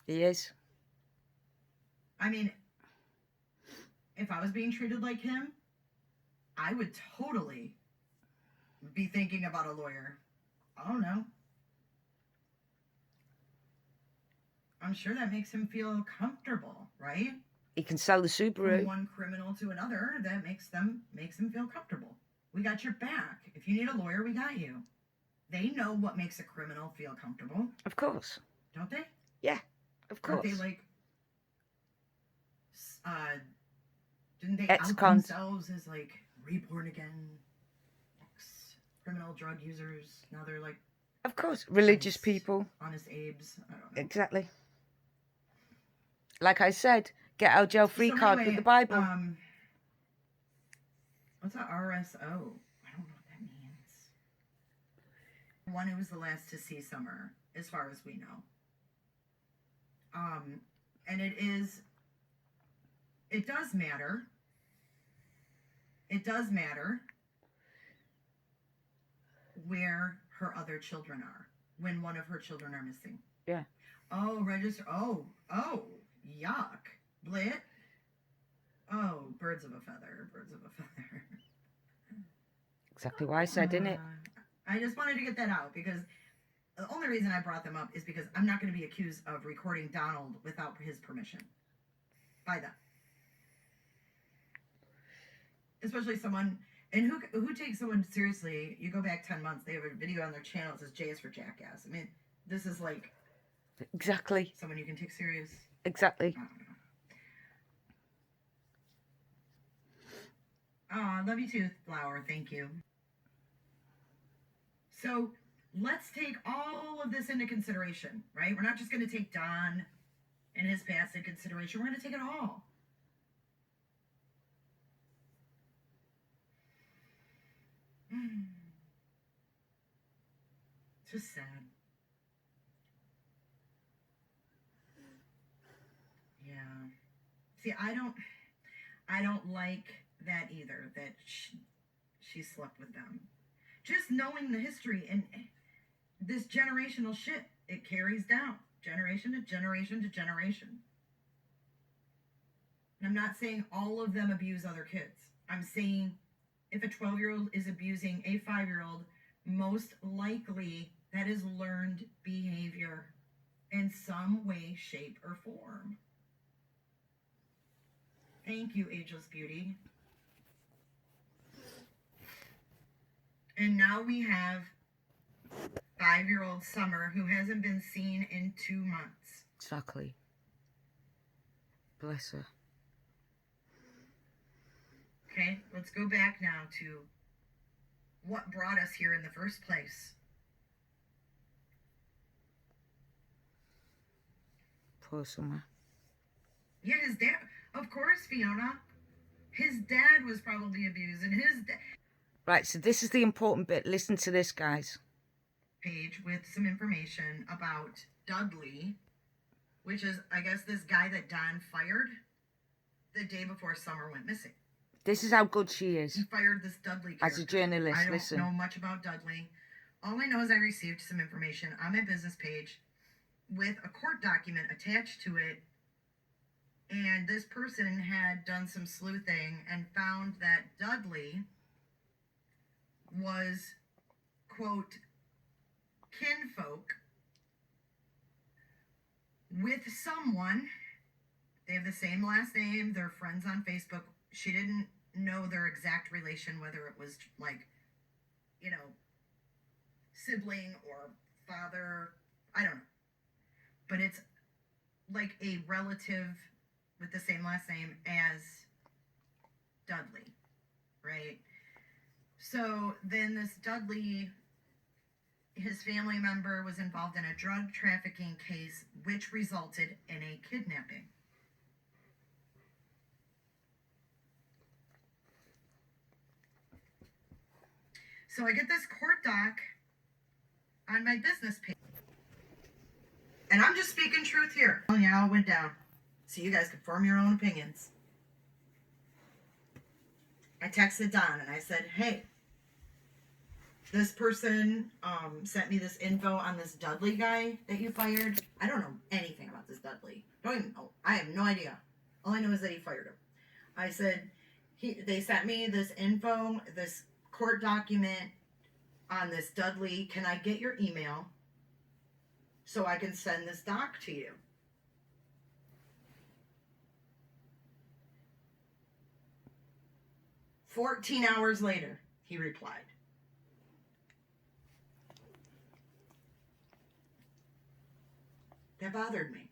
He is. I mean, if I was being treated like him, I would totally be thinking about a lawyer. I don't know. I'm sure that makes him feel comfortable, right? He can sell the Subaru. From one criminal to another, that makes him feel comfortable. We got your back. If you need a lawyer, we got you. They know what makes a criminal feel comfortable, Of course. don't they? Yeah, of course. Aren't they like, didn't they Ex-cons. out themselves as like reborn again ex-criminal drug users? Now they're like Of course. Religious honest- people. honest Abes. I don't know. Exactly. Like I said, get out jail free So card anyway, with the Bible. What's a RSO? I don't know what that means. One who was the last to see Summer, as far as we know. And it does matter. It does matter where her other children are when one of her children are missing. Yeah. Oh, register. Oh, yuck. Blit. Oh, birds of a feather. Birds of a feather. Exactly what I said, didn't it? I just wanted to get that out because the only reason I brought them up is because I'm not going to be accused of recording Donald without his permission. By them. Especially someone, and who takes someone seriously. You go back 10 months, they have a video on their channel that says J is for Jackass. I mean, this is like Exactly. someone you can take serious. Exactly. I don't know. Oh, love you too, Flower. Thank you. So let's take all of this into consideration, right? We're not just going to take Don and his past in consideration. We're going to take it all. It's just sad. Yeah. See, I don't like that either, that she slept with them. Just knowing the history and this generational shit, it carries down generation to generation to generation. And I'm not saying all of them abuse other kids. I'm saying if a 12-year-old is abusing a 5-year-old, most likely that is learned behavior in some way, shape, or form. Thank you, Ageless Beauty. And now we have 5-year-old Summer, who hasn't been seen in 2 months. Exactly. Bless her. Okay, let's go back now to what brought us here in the first place. Poor Summer. Yeah, his dad, of course, Fiona. His dad was probably abused, and his dad. Right, so this is the important bit. Listen to this, guys. page with some information about Dudley, which is, I guess, this guy that Don fired the day before Summer went missing. This is how good she He is fired this Dudley character. as a journalist. I don't Listen. know much about Dudley. All I know is I received some information on my business page with a court document attached to it. And this person had done some sleuthing and found that Dudley was, quote, kinfolk with someone. They have the same last name. They're friends on Facebook. She didn't know their exact relation, whether it was like, you know, sibling or father. I don't know. But it's like a relative with the same last name as Dudley, right? So then this Dudley, his family member was involved in a drug trafficking case, which resulted in a kidnapping. So I get this court doc on my business page. And I'm just speaking truth here. Oh yeah, it went down. So you guys can form your own opinions. I texted Don and I said, hey, this person sent me this info on this Dudley guy that you fired. I don't know anything about this Dudley. Don't even know. I have no idea. All I know is that he fired him. I said, they sent me this info, this court document on this Dudley. Can I get your email so I can send this doc to you? "14 hours later," he replied. That bothered me.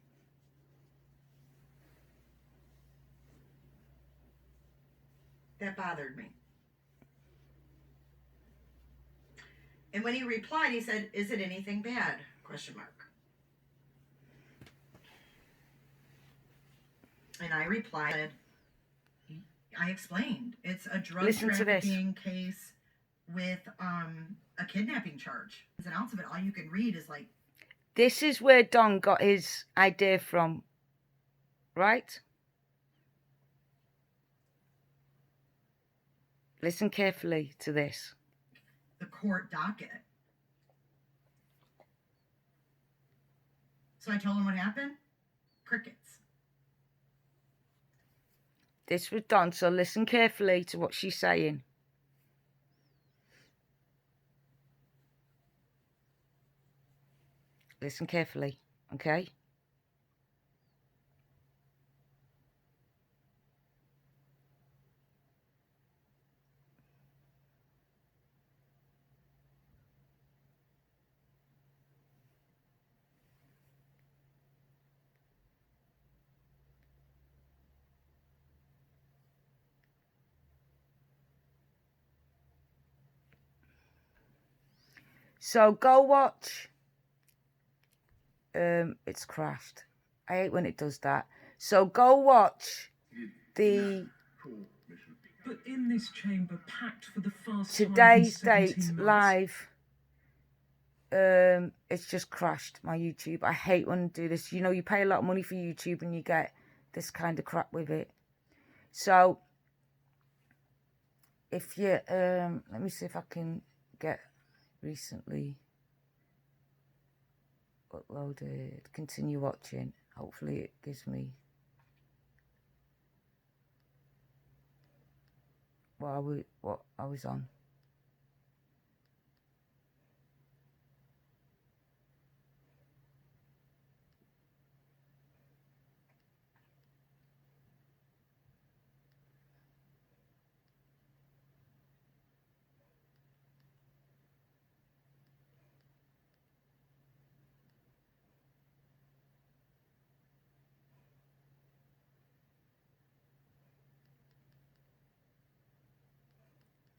That bothered me. And when he replied, he said, "Is it anything bad?" Question mark. And I replied, I explained, it's a drug trafficking case with a kidnapping charge. An ounce of it, all you can read is like, this is where Don got his idea from, right? Listen carefully to this. The court docket. So I told him what happened. Crickets. This was Don, so listen carefully to what she's saying. Listen carefully, okay? So go watch. It's crashed. I hate when it does that. So go watch the But in this chamber, packed for the first today's time in date 17 months. live. It's just crashed my YouTube. I hate when I do this. You know, you pay a lot of money for YouTube and you get this kind of crap with it. So if you let me see if I can get recently uploaded. Continue watching. Hopefully it gives me what I was on.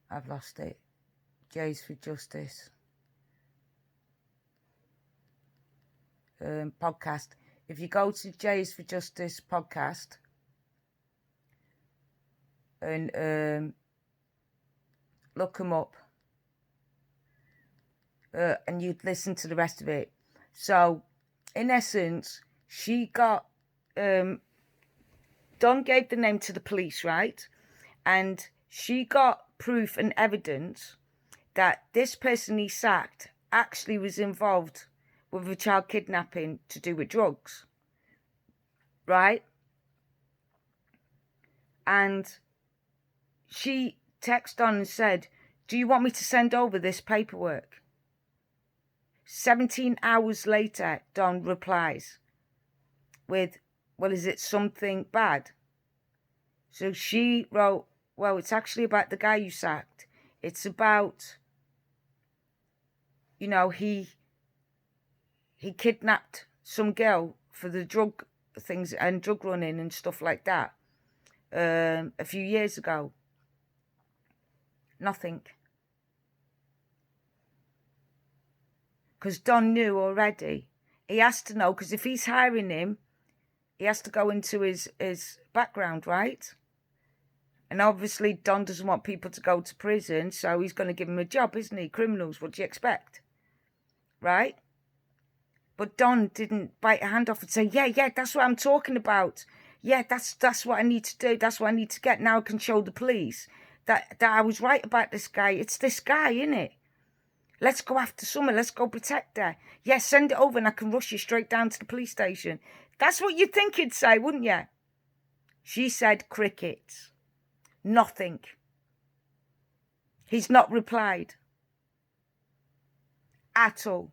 I've lost it. Jays for Justice. Podcast. If you go to Jays for Justice podcast and look them up, and you'd listen to the rest of it. So, in essence, she got, Dawn gave the name to the police, right? And she got proof and evidence that this person he sacked actually was involved with a child kidnapping to do with drugs, right? And she texted on and said, do you want me to send over this paperwork? 17 hours later, Dawn replies with, well, is it something bad? So she wrote, well, it's actually about the guy you sacked. It's about, you know, he kidnapped some girl for the drug things and drug running and stuff like that a few years ago. Nothing. Because Don knew already. He has to know, because if he's hiring him, he has to go into his background, right? And obviously Don doesn't want people to go to prison, so he's going to give them a job, isn't he? Criminals, what do you expect? Right? But Don didn't bite a hand off and say, yeah, that's what I'm talking about. Yeah, that's what I need to do. That's what I need to get. Now I can show the police that I was right about this guy. It's this guy, innit? Let's go after Summer. Let's go protect her. Yeah, send it over and I can rush you straight down to the police station. That's what you'd think he'd say, wouldn't you? She said crickets. Nothing. He's not replied. At all.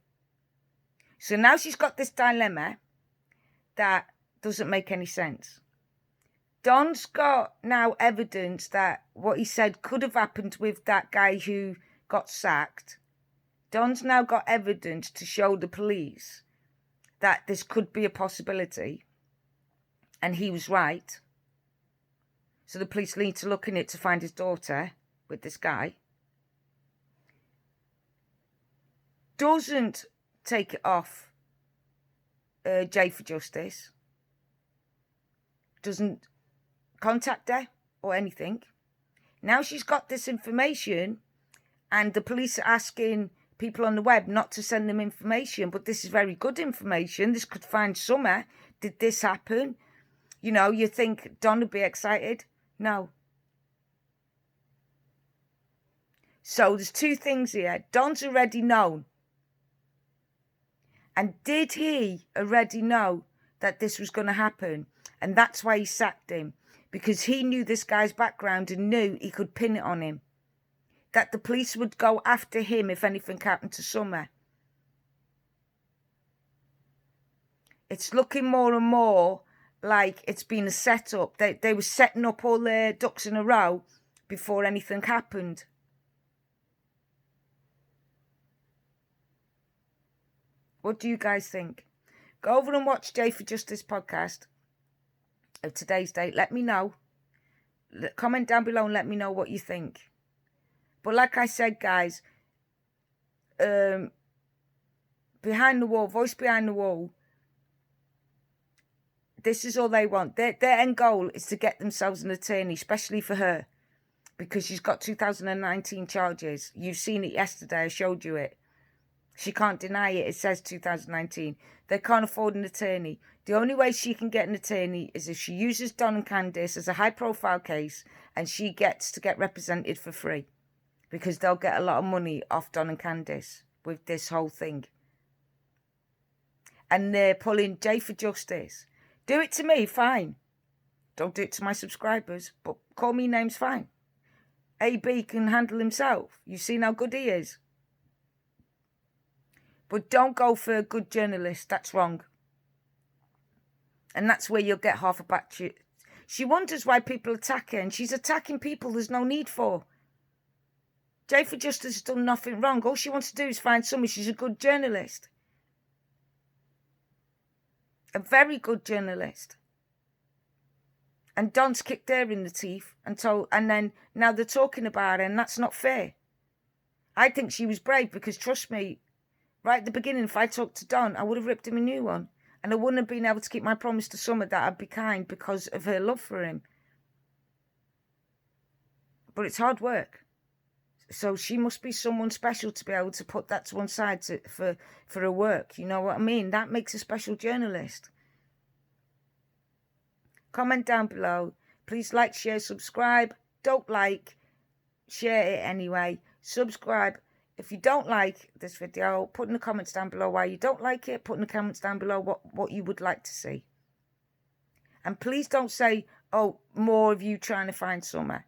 So now she's got this dilemma that doesn't make any sense. Don's got now evidence that what he said could have happened with that guy who got sacked. Don's now got evidence to show the police that this could be a possibility. And he was right. So the police need to look in it to find his daughter with this guy. Doesn't take it off Jay for Justice. Doesn't contact her or anything. Now she's got this information and the police are asking people on the web not to send them information, but this is very good information. This could find Summer. Did this happen? You know, you think Don would be excited? No. So there's two things here. Don's already known. And did he already know that this was going to happen? And that's why he sacked him. Because he knew this guy's background and knew he could pin it on him. That the police would go after him if anything happened to Summer. It's looking more and more like it's been a setup. They were setting up all their ducks in a row before anything happened. What do you guys think? Go over and watch Jay for Justice podcast of today's date. Let me know. Comment down below and let me know what you think. But like I said, guys, behind the wall, voice behind the wall, this is all they want. Their end goal is to get themselves an attorney, especially for her, because she's got 2019 charges. You've seen it yesterday. I showed you it. She can't deny it. It says 2019. They can't afford an attorney. The only way she can get an attorney is if she uses Don and Candice as a high-profile case and she gets to get represented for free. Because they'll get a lot of money off Don and Candice with this whole thing. And they're pulling Jay for Justice. Do it to me, fine. Don't do it to my subscribers, but call me names, fine. AB can handle himself. You've seen how good he is. But don't go for a good journalist. That's wrong. And that's where you'll get half a batch. She wonders why people attack her, and she's attacking people there's no need for. Jay for Justice has done nothing wrong. All she wants to do is find somebody. She's a good journalist. A very good journalist. And Don's kicked her in the teeth and then now they're talking about her, and that's not fair. I think she was brave because, trust me, right at the beginning, if I talked to Don, I would have ripped him a new one. And I wouldn't have been able to keep my promise to Summer that I'd be kind because of her love for him. But it's hard work. So she must be someone special to be able to put that to one side for her work. You know what I mean? That makes a special journalist. Comment down below. Please like, share, subscribe. Don't like, share it anyway. Subscribe. If you don't like this video, put in the comments down below why you don't like it. Put in the comments down below what you would like to see. And please don't say, oh, more of you trying to find Summer.